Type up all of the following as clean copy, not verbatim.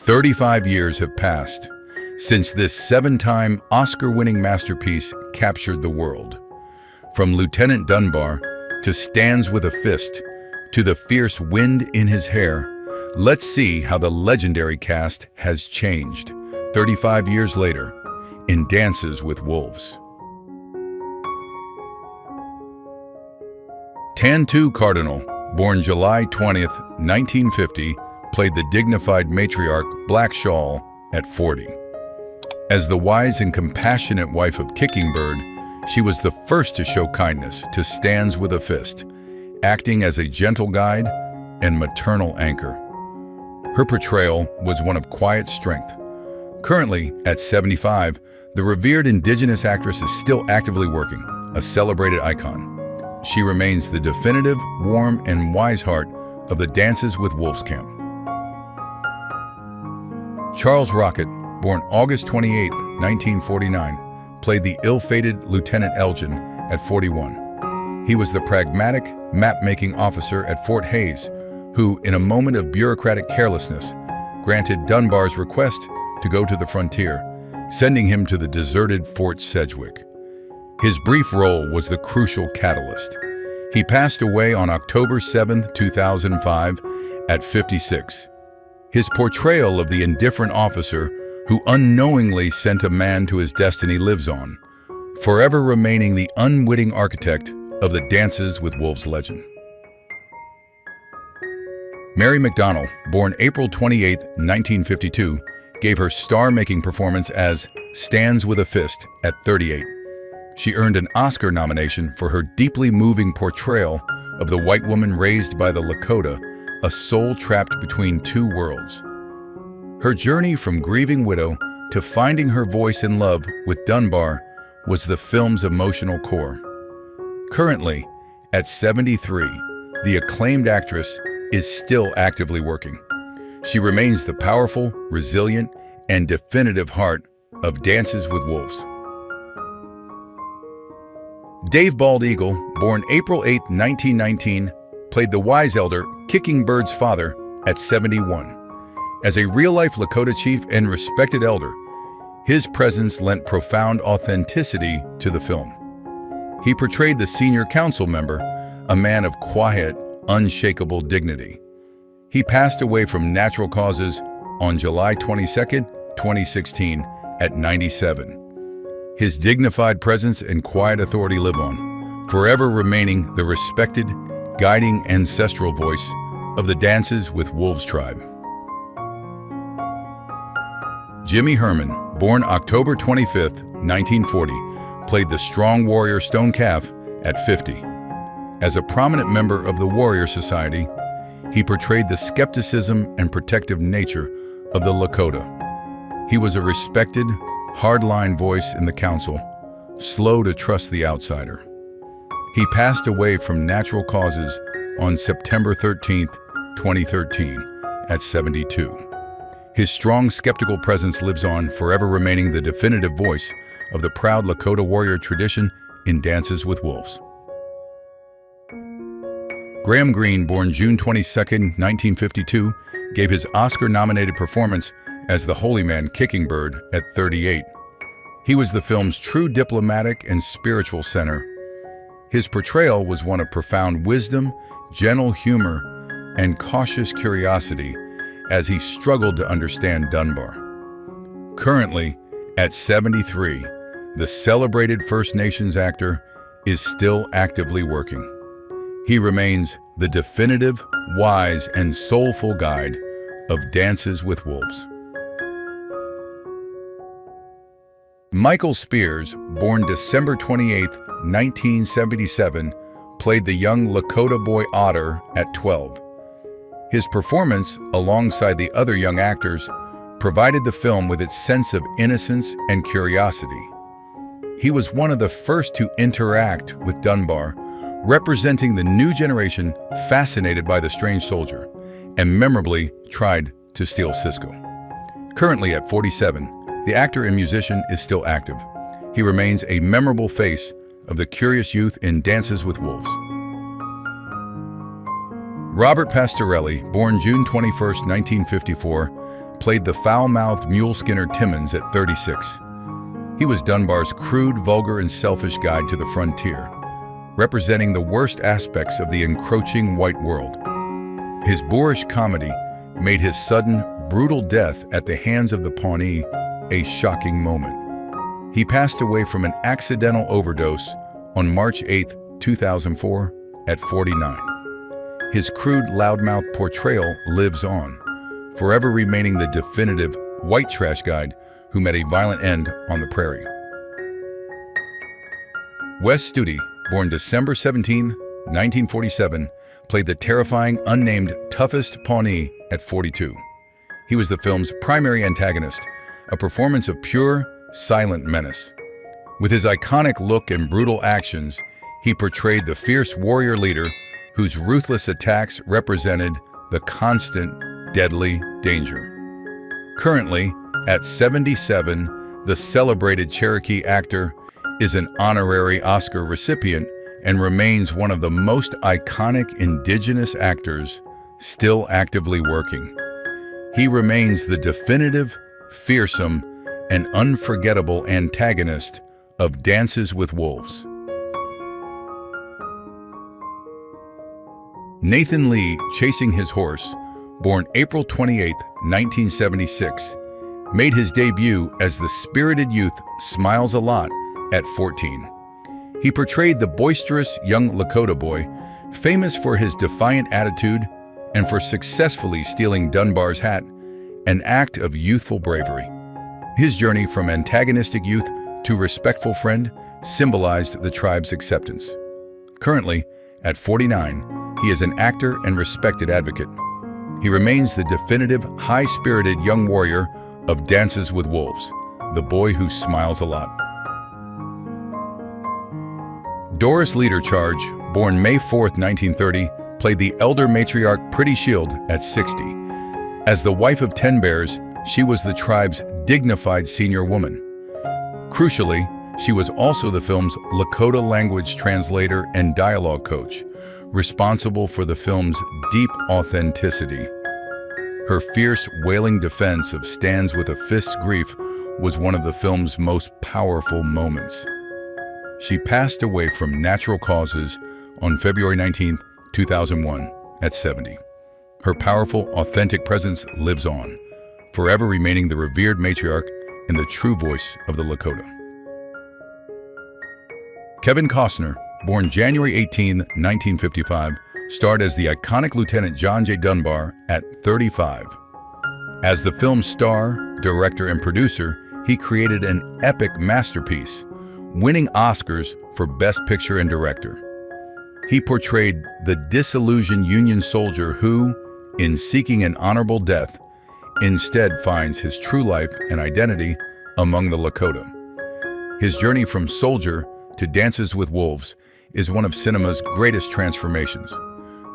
35 years have passed since this 7-time Oscar-winning masterpiece captured the world. From Lieutenant Dunbar to Stands with a Fist to the fierce wind in his hair, let's see how the legendary cast has changed 35 years later in Dances with Wolves. Tantoo Cardinal, born July 20th, 1950, played the dignified matriarch Black Shawl at 40. As the wise and compassionate wife of Kicking Bird, she was the first to show kindness to Stands with a Fist, acting as a gentle guide and maternal anchor. Her portrayal was one of quiet strength. Currently, at 75, the revered Indigenous actress is still actively working, a celebrated icon. She remains the definitive, warm, and wise heart of the Dances with Wolves camp. Charles Rocket, born August 28, 1949, played the ill-fated Lieutenant Elgin at 41. He was the pragmatic, map-making officer at Fort Hays, who, in a moment of bureaucratic carelessness, granted Dunbar's request to go to the frontier, sending him to the deserted Fort Sedgwick. His brief role was the crucial catalyst. He passed away on October 7, 2005, at 56. His portrayal of the indifferent officer who unknowingly sent a man to his destiny lives on, forever remaining the unwitting architect of the Dances with Wolves legend. Mary McDonnell, born April 28, 1952, gave her star-making performance as Stands with a Fist at 38. She earned an Oscar nomination for her deeply moving portrayal of the white woman raised by the Lakota, a soul trapped between two worlds. Her journey from grieving widow to finding her voice in love with Dunbar was the film's emotional core. Currently, at 73, the acclaimed actress is still actively working. She remains the powerful, resilient, and definitive heart of Dances with Wolves. Dave Bald Eagle, born April 8, 1919, played the wise elder Kicking Bird's father at 71. As a real-life Lakota chief and respected elder, his presence lent profound authenticity to the film. He portrayed the senior council member, a man of quiet, unshakable dignity. He passed away from natural causes on July 22, 2016, at 97. His dignified presence and quiet authority live on, forever remaining the respected, guiding ancestral voice of the Dances with Wolves tribe. Jimmy Herman, born October 25, 1940, played the strong warrior Stone Calf at 50. As a prominent member of the Warrior Society, he portrayed the skepticism and protective nature of the Lakota. He was a respected, hardline voice in the council, slow to trust the outsider. He passed away from natural causes on September 13, 2013, at 72. His strong, skeptical presence lives on, forever remaining the definitive voice of the proud Lakota warrior tradition in Dances with Wolves. Graham Greene, born June 22, 1952, gave his Oscar-nominated performance as the holy man Kicking Bird at 38. He was the film's true diplomatic and spiritual center. His portrayal was one of profound wisdom, gentle humor, and cautious curiosity as he struggled to understand Dunbar. Currently, at 73, the celebrated First Nations actor is still actively working. He remains the definitive, wise, and soulful guide of Dances with Wolves. Michael Spears, born December 28, 1977, played the young Lakota boy Otter at 12. His performance, alongside the other young actors, provided the film with its sense of innocence and curiosity. He was one of the first to interact with Dunbar, representing the new generation fascinated by the strange soldier, and memorably tried to steal Cisco. Currently at 47, the actor and musician is still active. He remains a memorable face of the curious youth in Dances with Wolves. Robert Pastorelli, born June 21, 1954, played the foul-mouthed mule skinner Timmons at 36. He was Dunbar's crude, vulgar, and selfish guide to the frontier, representing the worst aspects of the encroaching white world. His boorish comedy made his sudden, brutal death at the hands of the Pawnee a shocking moment. He passed away from an accidental overdose on March 8, 2004, at 49. His crude, loudmouth portrayal lives on, forever remaining the definitive white trash guide who met a violent end on the prairie. Wes Studi, born December 17, 1947, played the terrifying, unnamed, toughest Pawnee at 42. He was the film's primary antagonist, a performance of pure, silent menace. With his iconic look and brutal actions, he portrayed the fierce warrior leader whose ruthless attacks represented the constant, deadly danger. Currently, at 77, the celebrated Cherokee actor is an honorary Oscar recipient and remains one of the most iconic indigenous actors still actively working. He remains the definitive, fearsome, and unforgettable antagonist of Dances with Wolves. Nathan Lee, chasing his horse, born April 28, 1976, made his debut as the spirited youth Smiles a Lot at 14. He portrayed the boisterous young Lakota boy, famous for his defiant attitude and for successfully stealing Dunbar's hat, an act of youthful bravery. His journey from antagonistic youth to respectful friend symbolized the tribe's acceptance. Currently, at 49, he is an actor and respected advocate. He remains the definitive, high-spirited young warrior of Dances with Wolves, the boy who smiles a lot. Doris Leader-Charge, born May 4, 1930, played the elder matriarch Pretty Shield at 60. As the wife of 10 Bears, she was the tribe's dignified senior woman. Crucially, she was also the film's Lakota language translator and dialogue coach, responsible for the film's deep authenticity. Her fierce, wailing defense of Stands with a Fist's grief was one of the film's most powerful moments. She passed away from natural causes on February 19, 2001, at 70. Her powerful, authentic presence lives on, forever remaining the revered matriarch and the true voice of the Lakota. Kevin Costner, born January 18, 1955, starred as the iconic Lieutenant John J. Dunbar at 35. As the film's star, director, and producer, he created an epic masterpiece, winning Oscars for Best Picture and Director. He portrayed the disillusioned Union soldier who, in seeking an honorable death, instead finds his true life and identity among the Lakota. His journey from soldier to Dances with Wolves is one of cinema's greatest transformations.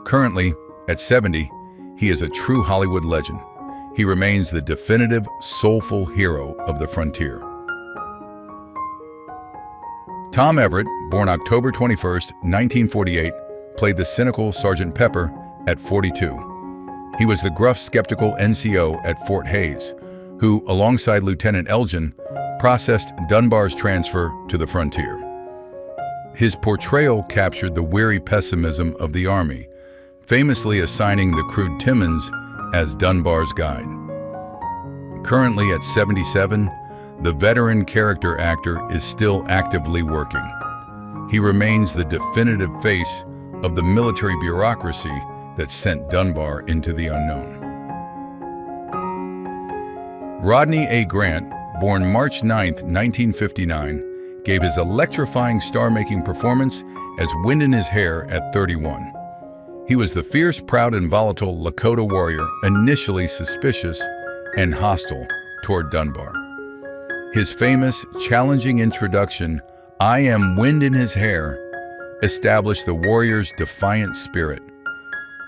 Currently, at 70, he is a true Hollywood legend. He remains the definitive, soulful hero of the frontier. Tom Everett, born October 21, 1948, played the cynical Sergeant Pepper at 42. He was the gruff, skeptical NCO at Fort Hays, who, alongside Lieutenant Elgin, processed Dunbar's transfer to the frontier. His portrayal captured the weary pessimism of the Army, famously assigning the crude Timmons as Dunbar's guide. Currently at 77, the veteran character actor is still actively working. He remains the definitive face of the military bureaucracy that sent Dunbar into the unknown. Rodney A. Grant, born March 9, 1959, gave his electrifying star-making performance as Wind in His Hair at 31. He was the fierce, proud, and volatile Lakota warrior, initially suspicious and hostile toward Dunbar. His famous, challenging introduction, "I am wind in his hair," established the warrior's defiant spirit.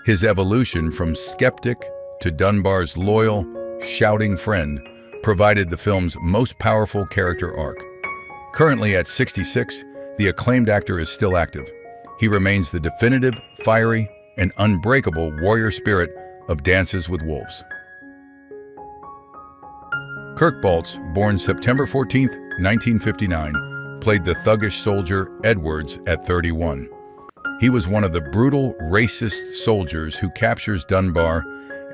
His evolution from skeptic to Dunbar's loyal, shouting friend provided the film's most powerful character arc. Currently at 66, the acclaimed actor is still active. He remains the definitive, fiery, and unbreakable warrior spirit of Dances with Wolves. Kirk Baltz, born September 14, 1959, played the thuggish soldier Edwards at 31. He was one of the brutal, racist soldiers who captures Dunbar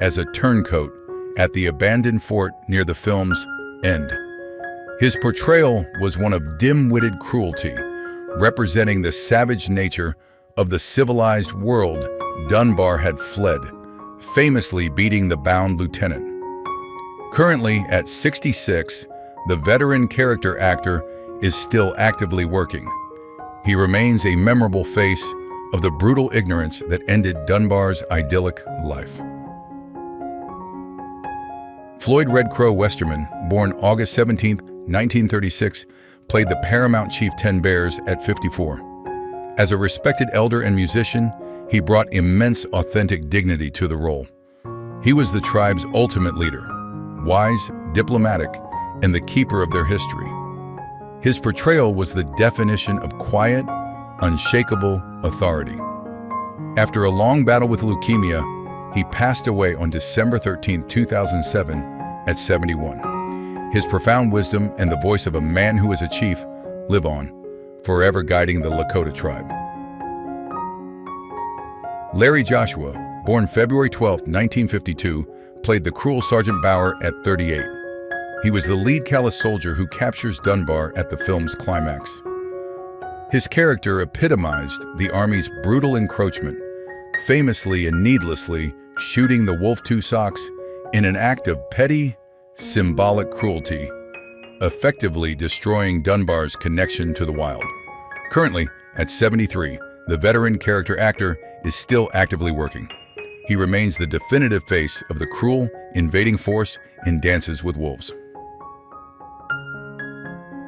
as a turncoat at the abandoned fort near the film's end. His portrayal was one of dim-witted cruelty, representing the savage nature of the civilized world Dunbar had fled, famously beating the bound lieutenant. Currently at 66, the veteran character actor is still actively working. He remains a memorable face of the brutal ignorance that ended Dunbar's idyllic life. Floyd Red Crow Westerman, born August 17, 1936, played the paramount chief Ten Bears at 54. As a respected elder and musician, he brought immense authentic dignity to the role. He was the tribe's ultimate leader, wise, diplomatic, and the keeper of their history. His portrayal was the definition of quiet, unshakable authority. After a long battle with leukemia, he passed away on December 13, 2007, at 71. His profound wisdom and the voice of a man who is a chief live on, forever guiding the Lakota tribe. Larry Joshua, born February 12, 1952, played the cruel Sergeant Bauer at 38. He was the lead callous soldier who captures Dunbar at the film's climax. His character epitomized the Army's brutal encroachment, famously and needlessly shooting the Wolf Two Socks in an act of petty, symbolic cruelty, effectively destroying Dunbar's connection to the wild. Currently, at 73, the veteran character actor is still actively working. He remains the definitive face of the cruel, invading force in Dances with Wolves.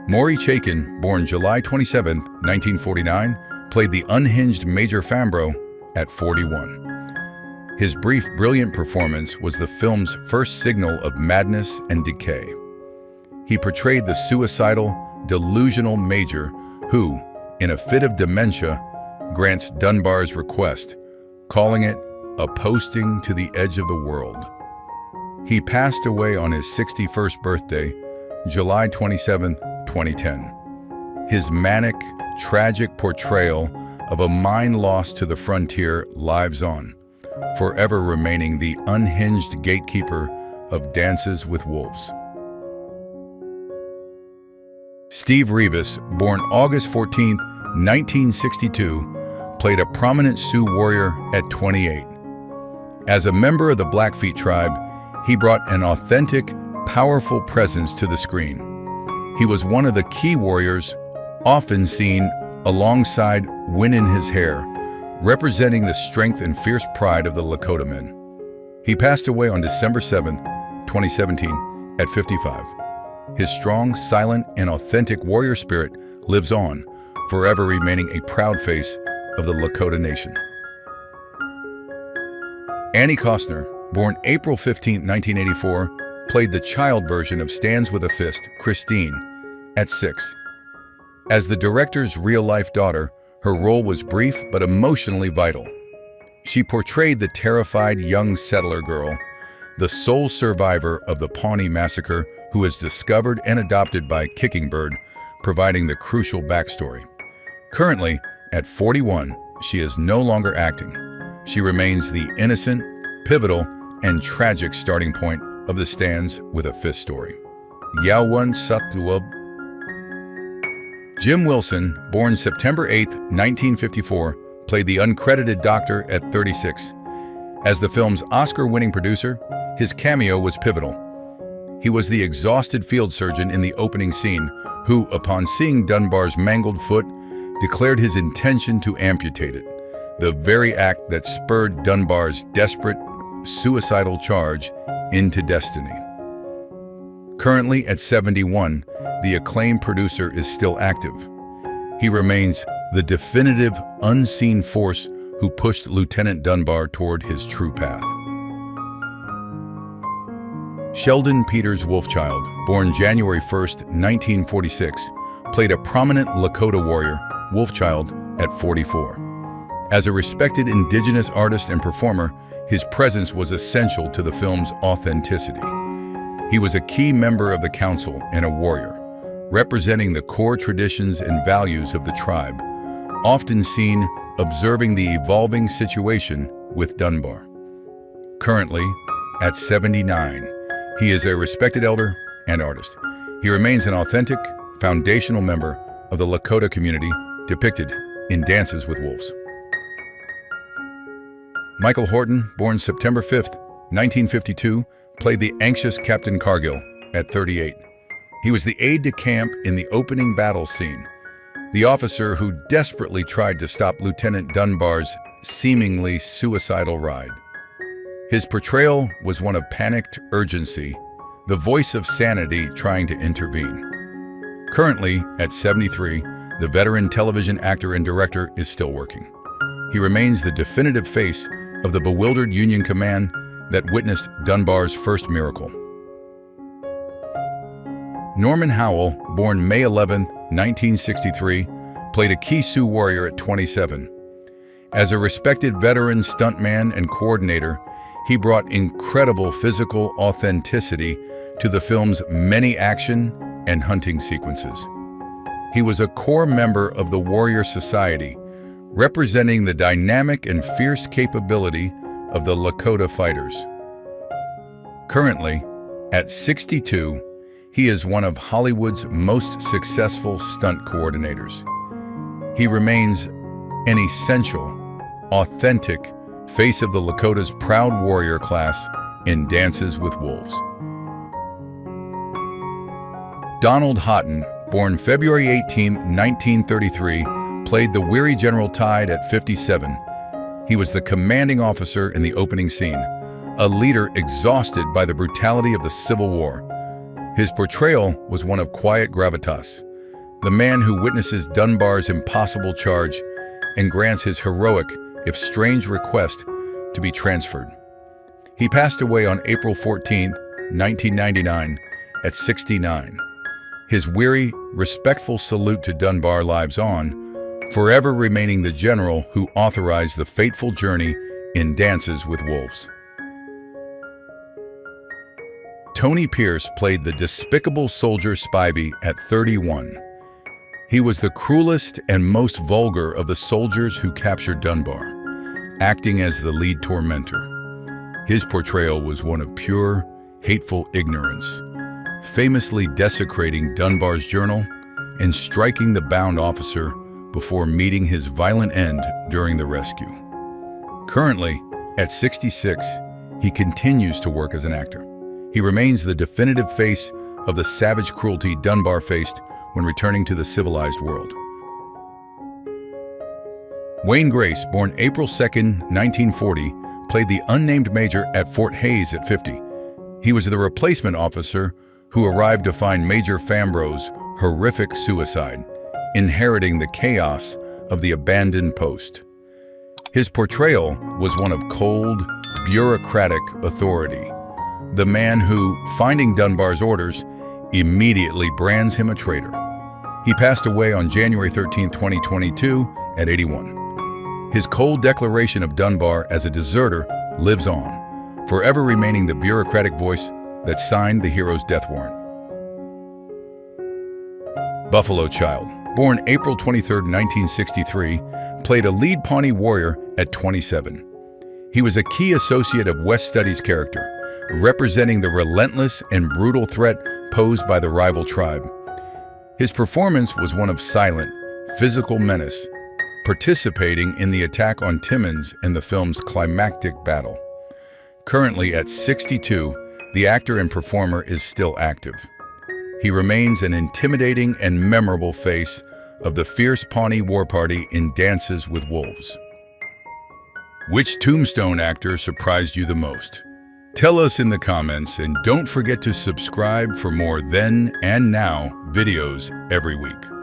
Maury Chaykin, born July 27, 1949, played the unhinged Major Fambro at 41. His brief, brilliant performance was the film's first signal of madness and decay. He portrayed the suicidal, delusional Major who, in a fit of dementia, grants Dunbar's request, calling it a posting to the edge of the world. He passed away on his 61st birthday, July 27, 2010. His manic, tragic portrayal of a mind lost to the frontier lives on, forever remaining the unhinged gatekeeper of Dances with Wolves. Steve Rivas, born August 14, 1962, played a prominent Sioux warrior at 28. As a member of the Blackfeet tribe, he brought an authentic, powerful presence to the screen. He was one of the key warriors, often seen alongside Wind in His Hair, representing the strength and fierce pride of the Lakota men. He passed away on December 7, 2017, at 55. His strong, silent, and authentic warrior spirit lives on, forever remaining a proud face of the Lakota Nation. Annie Costner, born April 15, 1984, played the child version of Stands with a Fist, Christine, at 6. As the director's real-life daughter, her role was brief but emotionally vital. She portrayed the terrified young settler girl, the sole survivor of the Pawnee Massacre who is discovered and adopted by Kicking Bird, providing the crucial backstory. Currently, at 41, she is no longer acting. She remains the innocent, pivotal, and tragic starting point of the Stands with a Fist story. Yawan Satuab. Jim Wilson, born September 8, 1954, played the uncredited doctor at 36. As the film's Oscar-winning producer, his cameo was pivotal. He was the exhausted field surgeon in the opening scene who, upon seeing Dunbar's mangled foot, declared his intention to amputate it, the very act that spurred Dunbar's desperate, suicidal charge into destiny. Currently at 71, the acclaimed producer is still active. He remains the definitive, unseen force who pushed Lieutenant Dunbar toward his true path. Sheldon Peters Wolfchild, born January 1, 1946, played a prominent Lakota warrior, Wolfchild, at 44. As a respected indigenous artist and performer, his presence was essential to the film's authenticity. He was a key member of the council and a warrior, representing the core traditions and values of the tribe, often seen observing the evolving situation with Dunbar. Currently, at 79, he is a respected elder and artist. He remains an authentic, foundational member of the Lakota community depicted in Dances with Wolves. Michael Horton, born September 5th, 1952, played the anxious Captain Cargill at 38. He was the aide-de-camp in the opening battle scene, the officer who desperately tried to stop Lieutenant Dunbar's seemingly suicidal ride. His portrayal was one of panicked urgency, the voice of sanity trying to intervene. Currently, at 73, the veteran television actor and director is still working. He remains the definitive face of the bewildered Union command that witnessed Dunbar's first miracle. Norman Howell, born May 11, 1963, played a key Sioux warrior at 27. As a respected veteran stuntman and coordinator, he brought incredible physical authenticity to the film's many action and hunting sequences. He was a core member of the Warrior Society, representing the dynamic and fierce capability of the Lakota fighters. Currently, at 62, he is one of Hollywood's most successful stunt coordinators. He remains an essential, authentic face of the Lakota's proud warrior class in Dances with Wolves. Donald Houghton, born February 18, 1933, played the weary General Tide at 57. He was the commanding officer in the opening scene, a leader exhausted by the brutality of the Civil War. His portrayal was one of quiet gravitas, the man who witnesses Dunbar's impossible charge and grants his heroic, if strange, request to be transferred. He passed away on April 14, 1999, at 69. His weary, respectful salute to Dunbar lives on, forever remaining the general who authorized the fateful journey in Dances with Wolves. Tony Pierce played the despicable soldier Spivey at 31. He was the cruelest and most vulgar of the soldiers who captured Dunbar, acting as the lead tormentor. His portrayal was one of pure, hateful ignorance, famously desecrating Dunbar's journal and striking the bound officer before meeting his violent end during the rescue. Currently, at 66, he continues to work as an actor. He remains the definitive face of the savage cruelty Dunbar faced when returning to the civilized world. Wayne Grace, born April 2, 1940, played the unnamed major at Fort Hays at 50. He was the replacement officer who arrived to find Major Fambro's horrific suicide, inheriting the chaos of the abandoned post. His portrayal was one of cold, bureaucratic authority, the man who, finding Dunbar's orders, immediately brands him a traitor. He passed away on January 13, 2022, at 81. His cold declaration of Dunbar as a deserter lives on, forever remaining the bureaucratic voice that signed the hero's death warrant. Buffalo Child, born April 23, 1963, played a lead Pawnee warrior at 27. He was a key associate of West Study's character, representing the relentless and brutal threat posed by the rival tribe. His performance was one of silent, physical menace, participating in the attack on Timmins in the film's climactic battle. Currently at 62, the actor and performer is still active. He remains an intimidating and memorable face of the fierce Pawnee War Party in Dances with Wolves. Which Tombstone actor surprised you the most? Tell us in the comments, and don't forget to subscribe for more Then and Now videos every week.